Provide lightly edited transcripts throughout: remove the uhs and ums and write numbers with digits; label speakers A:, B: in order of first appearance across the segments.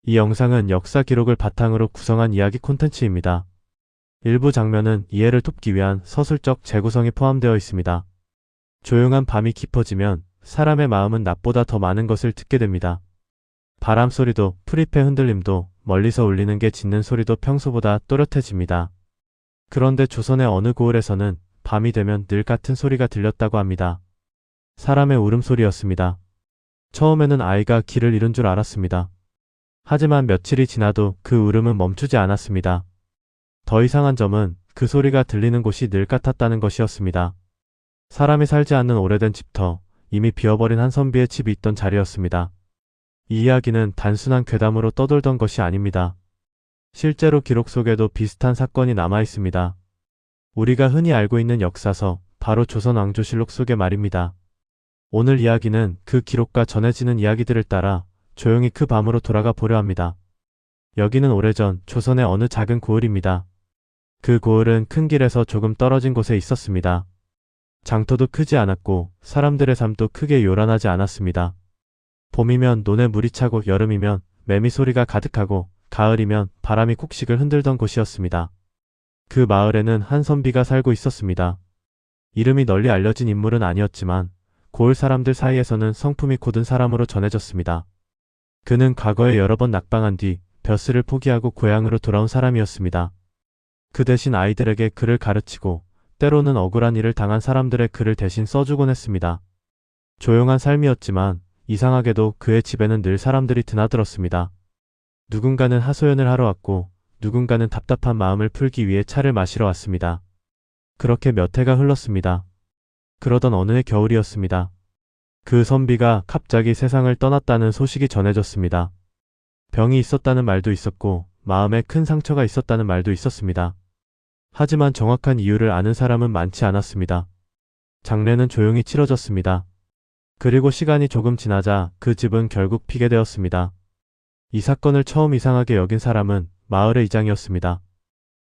A: 이 영상은 역사 기록을 바탕으로 구성한 이야기 콘텐츠입니다. 일부 장면은 이해를 돕기 위한 서술적 재구성이 포함되어 있습니다. 조용한 밤이 깊어지면 사람의 마음은 낮보다 더 많은 것을 듣게 됩니다. 바람 소리도, 풀잎의 흔들림도, 멀리서 울리는 게 짖는 소리도 평소보다 또렷해집니다. 그런데 조선의 어느 고을에서는 밤이 되면 늘 같은 소리가 들렸다고 합니다. 사람의 울음소리였습니다. 처음에는 아이가 길을 잃은 줄 알았습니다. 하지만 며칠이 지나도 그 울음은 멈추지 않았습니다. 더 이상한 점은 그 소리가 들리는 곳이 늘 같았다는 것이었습니다. 사람이 살지 않는 오래된 집터, 이미 비어버린 한 선비의 집이 있던 자리였습니다. 이 이야기는 단순한 괴담으로 떠돌던 것이 아닙니다. 실제로 기록 속에도 비슷한 사건이 남아 있습니다. 우리가 흔히 알고 있는 역사서, 바로 조선왕조실록 속의 말입니다. 오늘 이야기는 그 기록과 전해지는 이야기들을 따라 조용히 그 밤으로 돌아가 보려 합니다. 여기는 오래전 조선의 어느 작은 고을입니다. 그 고을은 큰 길에서 조금 떨어진 곳에 있었습니다. 장터도 크지 않았고 사람들의 삶도 크게 요란하지 않았습니다. 봄이면 논에 물이 차고 여름이면 매미 소리가 가득하고 가을이면 바람이 곡식을 흔들던 곳이었습니다. 그 마을에는 한 선비가 살고 있었습니다. 이름이 널리 알려진 인물은 아니었지만 고을 사람들 사이에서는 성품이 고든 사람으로 전해졌습니다. 그는 과거에 여러 번 낙방한 뒤 벼슬을 포기하고 고향으로 돌아온 사람이었습니다. 그 대신 아이들에게 글을 가르치고 때로는 억울한 일을 당한 사람들의 글을 대신 써주곤 했습니다. 조용한 삶이었지만 이상하게도 그의 집에는 늘 사람들이 드나들었습니다. 누군가는 하소연을 하러 왔고 누군가는 답답한 마음을 풀기 위해 차를 마시러 왔습니다. 그렇게 몇 해가 흘렀습니다. 그러던 어느 해 겨울이었습니다. 그 선비가 갑자기 세상을 떠났다는 소식이 전해졌습니다. 병이 있었다는 말도 있었고 마음에 큰 상처가 있었다는 말도 있었습니다. 하지만 정확한 이유를 아는 사람은 많지 않았습니다. 장례는 조용히 치러졌습니다. 그리고 시간이 조금 지나자 그 집은 결국 피게 되었습니다. 이 사건을 처음 이상하게 여긴 사람은 마을의 이장이었습니다.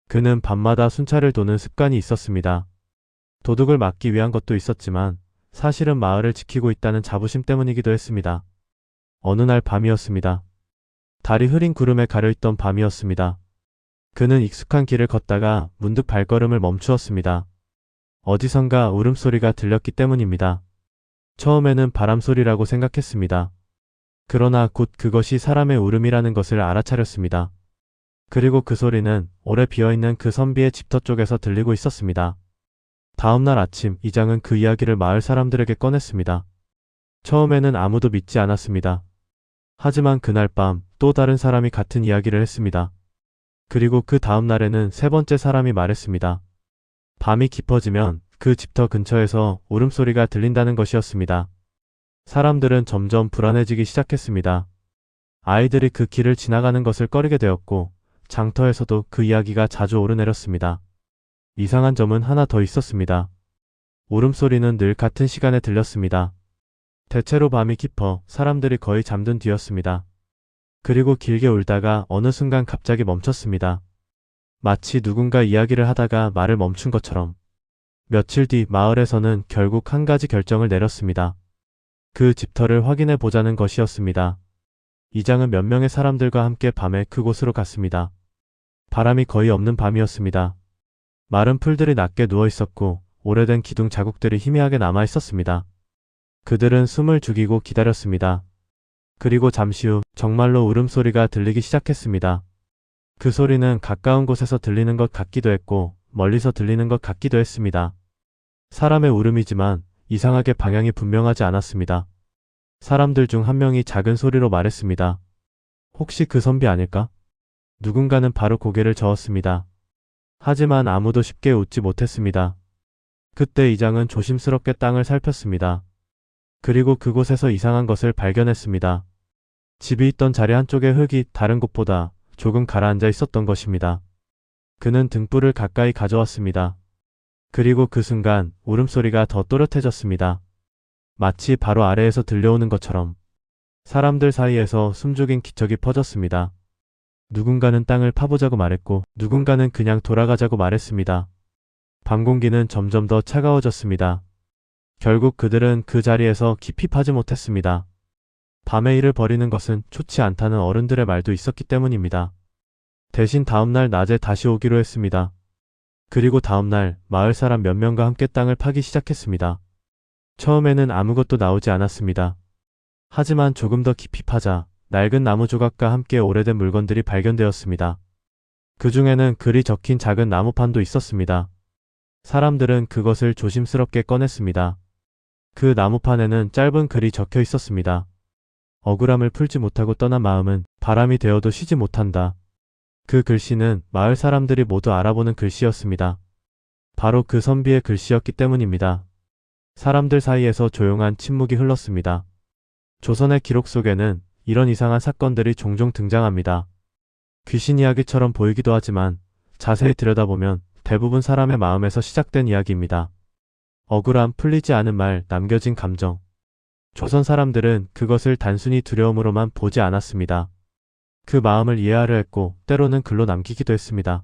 A: 그는 밤마다 순찰을 도는 습관이 있었습니다. 도둑을 막기 위한 것도 있었지만 사실은 마을을 지키고 있다는 자부심 때문이기도 했습니다. 어느 날 밤이었습니다. 달이 흐린 구름에 가려있던 밤이었습니다. 그는 익숙한 길을 걷다가 문득 발걸음을 멈추었습니다. 어디선가 울음소리가 들렸기 때문입니다. 처음에는 바람소리라고 생각했습니다. 그러나 곧 그것이 사람의 울음이라는 것을 알아차렸습니다. 그리고 그 소리는 오래 비어있는 그 선비의 집터 쪽에서 들리고 있었습니다. 다음날 아침 이장은 그 이야기를 마을 사람들에게 꺼냈습니다. 처음에는 아무도 믿지 않았습니다. 하지만 그날 밤 또 다른 사람이 같은 이야기를 했습니다. 그리고 그 다음 날에는 세 번째 사람이 말했습니다. 밤이 깊어지면 그 집터 근처에서 울음소리가 들린다는 것이었습니다. 사람들은 점점 불안해지기 시작했습니다. 아이들이 그 길을 지나가는 것을 꺼리게 되었고 장터에서도 그 이야기가 자주 오르내렸습니다. 이상한 점은 하나 더 있었습니다. 울음소리는 늘 같은 시간에 들렸습니다. 대체로 밤이 깊어 사람들이 거의 잠든 뒤였습니다. 그리고 길게 울다가 어느 순간 갑자기 멈췄습니다. 마치 누군가 이야기를 하다가 말을 멈춘 것처럼. 며칠 뒤 마을에서는 결국 한 가지 결정을 내렸습니다. 그 집터를 확인해 보자는 것이었습니다. 이장은 몇 명의 사람들과 함께 밤에 그곳으로 갔습니다. 바람이 거의 없는 밤이었습니다. 마른 풀들이 낮게 누워 있었고 오래된 기둥 자국들이 희미하게 남아 있었습니다. 그들은 숨을 죽이고 기다렸습니다. 그리고 잠시 후 정말로 울음소리가 들리기 시작했습니다. 그 소리는 가까운 곳에서 들리는 것 같기도 했고 멀리서 들리는 것 같기도 했습니다. 사람의 울음이지만 이상하게 방향이 분명하지 않았습니다. 사람들 중 한 명이 작은 소리로 말했습니다. 혹시 그 선비 아닐까? 누군가는 바로 고개를 저었습니다. 하지만 아무도 쉽게 웃지 못했습니다. 그때 이장은 조심스럽게 땅을 살폈습니다. 그리고 그곳에서 이상한 것을 발견했습니다. 집이 있던 자리 한쪽의 흙이 다른 곳보다 조금 가라앉아 있었던 것입니다. 그는 등불을 가까이 가져왔습니다. 그리고 그 순간 울음소리가 더 또렷해졌습니다. 마치 바로 아래에서 들려오는 것처럼. 사람들 사이에서 숨죽인 기척이 퍼졌습니다. 누군가는 땅을 파보자고 말했고 누군가는 그냥 돌아가자고 말했습니다. 밤 공기는 점점 더 차가워졌습니다. 결국 그들은 그 자리에서 깊이 파지 못했습니다. 밤에 일을 벌이는 것은 좋지 않다는 어른들의 말도 있었기 때문입니다. 대신 다음날 낮에 다시 오기로 했습니다. 그리고 다음날 마을 사람 몇 명과 함께 땅을 파기 시작했습니다. 처음에는 아무것도 나오지 않았습니다. 하지만 조금 더 깊이 파자 낡은 나무 조각과 함께 오래된 물건들이 발견되었습니다. 그 중에는 글이 적힌 작은 나무판도 있었습니다. 사람들은 그것을 조심스럽게 꺼냈습니다. 그 나무판에는 짧은 글이 적혀 있었습니다. 억울함을 풀지 못하고 떠난 마음은 바람이 되어도 쉬지 못한다. 그 글씨는 마을 사람들이 모두 알아보는 글씨였습니다. 바로 그 선비의 글씨였기 때문입니다. 사람들 사이에서 조용한 침묵이 흘렀습니다. 조선의 기록 속에는 이런 이상한 사건들이 종종 등장합니다. 귀신 이야기처럼 보이기도 하지만 자세히 들여다보면 대부분 사람의 마음에서 시작된 이야기입니다. 억울함, 풀리지 않은 말, 남겨진 감정. 조선 사람들은 그것을 단순히 두려움으로만 보지 않았습니다. 그 마음을 이해하려 했고 때로는 글로 남기기도 했습니다.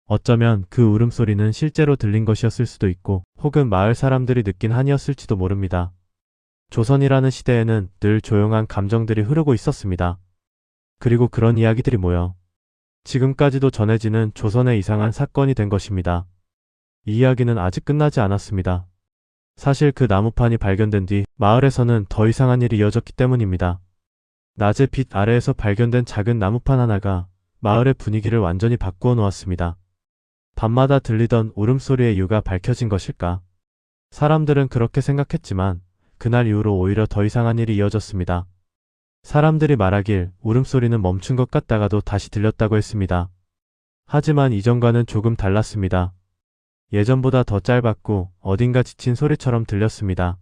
A: 어쩌면 그 울음소리는 실제로 들린 것이었을 수도 있고 혹은 마을 사람들이 느낀 한이었을지도 모릅니다. 조선이라는 시대에는 늘 조용한 감정들이 흐르고 있었습니다. 그리고 그런 이야기들이 모여 지금까지도 전해지는 조선의 이상한 사건이 된 것입니다. 이 이야기는 아직 끝나지 않았습니다. 사실 그 나무판이 발견된 뒤 마을에서는 더 이상한 일이 이어졌기 때문입니다. 낮의 빛 아래에서 발견된 작은 나무판 하나가 마을의 분위기를 완전히 바꾸어 놓았습니다. 밤마다 들리던 울음소리의 이유가 밝혀진 것일까? 사람들은 그렇게 생각했지만 그날 이후로 오히려 더 이상한 일이 이어졌습니다. 사람들이 말하길 울음소리는 멈춘 것 같다가도 다시 들렸다고 했습니다. 하지만 이전과는 조금 달랐습니다. 예전보다 더 짧았고 어딘가 지친 소리처럼 들렸습니다.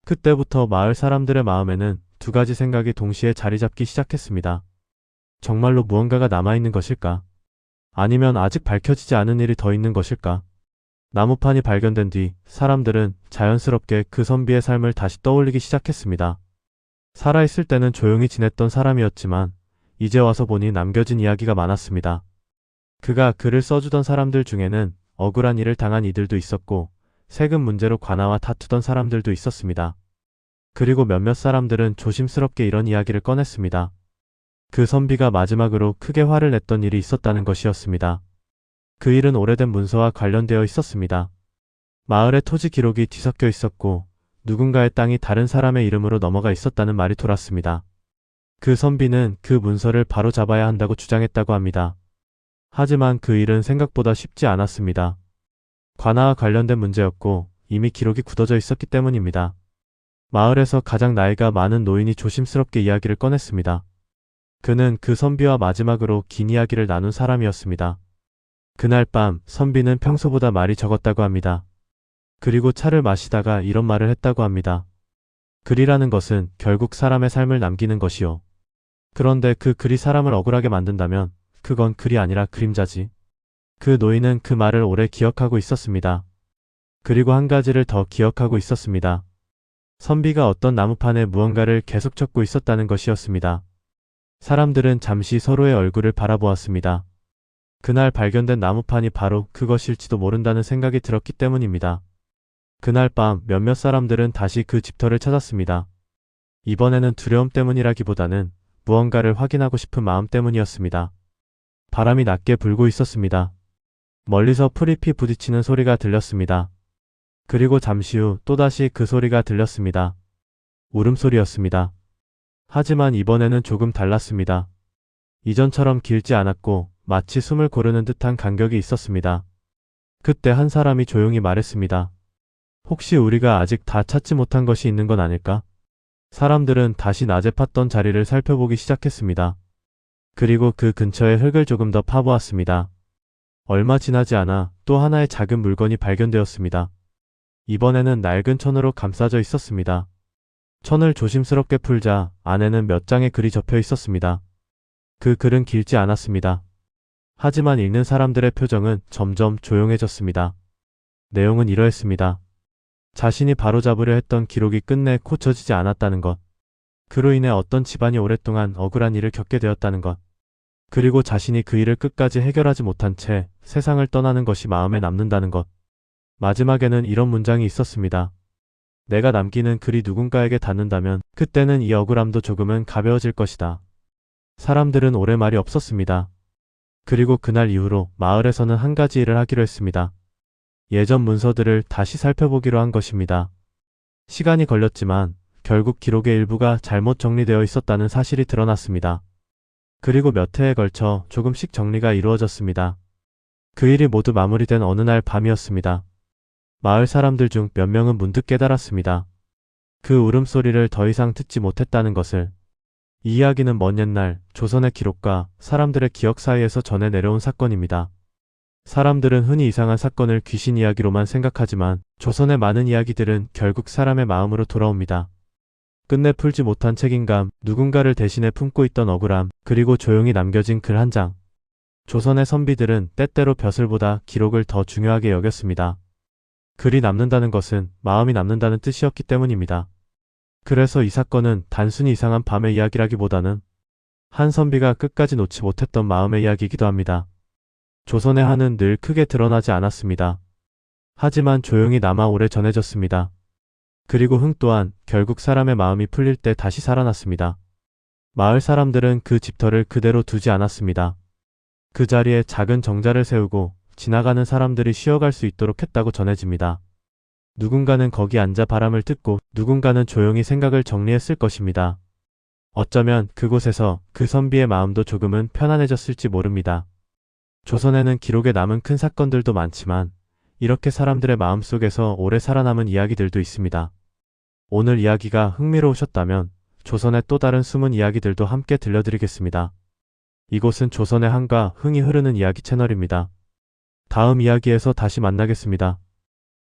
A: 그때부터 마을 사람들의 마음에는 두 가지 생각이 동시에 자리 잡기 시작했습니다. 정말로 무언가가 남아있는 것일까? 아니면 아직 밝혀지지 않은 일이 더 있는 것일까? 나무판이 발견된 뒤 사람들은 자연스럽게 그 선비의 삶을 다시 떠올리기 시작했습니다. 살아있을 때는 조용히 지냈던 사람이었지만 이제 와서 보니 남겨진 이야기가 많았습니다. 그가 글을 써주던 사람들 중에는 억울한 일을 당한 이들도 있었고 세금 문제로 관아와 다투던 사람들도 있었습니다. 그리고 몇몇 사람들은 조심스럽게 이런 이야기를 꺼냈습니다. 그 선비가 마지막으로 크게 화를 냈던 일이 있었다는 것이었습니다. 그 일은 오래된 문서와 관련되어 있었습니다. 마을의 토지 기록이 뒤섞여 있었고 누군가의 땅이 다른 사람의 이름으로 넘어가 있었다는 말이 돌았습니다. 그 선비는 그 문서를 바로 잡아야 한다고 주장했다고 합니다. 하지만 그 일은 생각보다 쉽지 않았습니다. 관아와 관련된 문제였고 이미 기록이 굳어져 있었기 때문입니다. 마을에서 가장 나이가 많은 노인이 조심스럽게 이야기를 꺼냈습니다. 그는 그 선비와 마지막으로 긴 이야기를 나눈 사람이었습니다. 그날 밤 선비는 평소보다 말이 적었다고 합니다. 그리고 차를 마시다가 이런 말을 했다고 합니다. 글이라는 것은 결국 사람의 삶을 남기는 것이요. 그런데 그 글이 사람을 억울하게 만든다면 그건 글이 아니라 그림자지. 그 노인은 그 말을 오래 기억하고 있었습니다. 그리고 한 가지를 더 기억하고 있었습니다. 선비가 어떤 나무판에 무언가를 계속 적고 있었다는 것이었습니다. 사람들은 잠시 서로의 얼굴을 바라보았습니다. 그날 발견된 나무판이 바로 그것일지도 모른다는 생각이 들었기 때문입니다. 그날 밤 몇몇 사람들은 다시 그 집터를 찾았습니다. 이번에는 두려움 때문이라기보다는 무언가를 확인하고 싶은 마음 때문이었습니다. 바람이 낮게 불고 있었습니다. 멀리서 풀잎이 부딪히는 소리가 들렸습니다. 그리고 잠시 후 또다시 그 소리가 들렸습니다. 울음소리였습니다. 하지만 이번에는 조금 달랐습니다. 이전처럼 길지 않았고 마치 숨을 고르는 듯한 간격이 있었습니다. 그때 한 사람이 조용히 말했습니다. 혹시 우리가 아직 다 찾지 못한 것이 있는 건 아닐까? 사람들은 다시 낮에 팠던 자리를 살펴보기 시작했습니다. 그리고 그 근처의 흙을 조금 더 파보았습니다. 얼마 지나지 않아 또 하나의 작은 물건이 발견되었습니다. 이번에는 낡은 천으로 감싸져 있었습니다. 천을 조심스럽게 풀자 안에는 몇 장의 글이 접혀 있었습니다. 그 글은 길지 않았습니다. 하지만 읽는 사람들의 표정은 점점 조용해졌습니다. 내용은 이러했습니다. 자신이 바로잡으려 했던 기록이 끝내 고쳐지지 않았다는 것. 그로 인해 어떤 집안이 오랫동안 억울한 일을 겪게 되었다는 것. 그리고 자신이 그 일을 끝까지 해결하지 못한 채 세상을 떠나는 것이 마음에 남는다는 것. 마지막에는 이런 문장이 있었습니다. 내가 남기는 글이 누군가에게 닿는다면 그때는 이 억울함도 조금은 가벼워질 것이다. 사람들은 오래 말이 없었습니다. 그리고 그날 이후로 마을에서는 한 가지 일을 하기로 했습니다. 예전 문서들을 다시 살펴보기로 한 것입니다. 시간이 걸렸지만 결국 기록의 일부가 잘못 정리되어 있었다는 사실이 드러났습니다. 그리고 몇 해에 걸쳐 조금씩 정리가 이루어졌습니다. 그 일이 모두 마무리된 어느 날 밤이었습니다. 마을 사람들 중 몇 명은 문득 깨달았습니다. 그 울음소리를 더 이상 듣지 못했다는 것을. 이 이야기는 먼 옛날 조선의 기록과 사람들의 기억 사이에서 전해 내려온 사건입니다. 사람들은 흔히 이상한 사건을 귀신 이야기로만 생각하지만 조선의 많은 이야기들은 결국 사람의 마음으로 돌아옵니다. 끝내 풀지 못한 책임감, 누군가를 대신해 품고 있던 억울함, 그리고 조용히 남겨진 글 한 장. 조선의 선비들은 때때로 벼슬보다 기록을 더 중요하게 여겼습니다. 글이 남는다는 것은 마음이 남는다는 뜻이었기 때문입니다. 그래서 이 사건은 단순히 이상한 밤의 이야기라기보다는 한 선비가 끝까지 놓지 못했던 마음의 이야기이기도 합니다. 조선의 한은 늘 크게 드러나지 않았습니다. 하지만 조용히 남아 오래 전해졌습니다. 그리고 흥 또한 결국 사람의 마음이 풀릴 때 다시 살아났습니다. 마을 사람들은 그 집터를 그대로 두지 않았습니다. 그 자리에 작은 정자를 세우고 지나가는 사람들이 쉬어갈 수 있도록 했다고 전해집니다. 누군가는 거기 앉아 바람을 듣고 누군가는 조용히 생각을 정리했을 것입니다. 어쩌면 그곳에서 그 선비의 마음도 조금은 편안해졌을지 모릅니다. 조선에는 기록에 남은 큰 사건들도 많지만 이렇게 사람들의 마음속에서 오래 살아남은 이야기들도 있습니다. 오늘 이야기가 흥미로우셨다면 조선의 또 다른 숨은 이야기들도 함께 들려드리겠습니다. 이곳은 조선의 한과 흥이 흐르는 이야기 채널입니다. 다음 이야기에서 다시 만나겠습니다.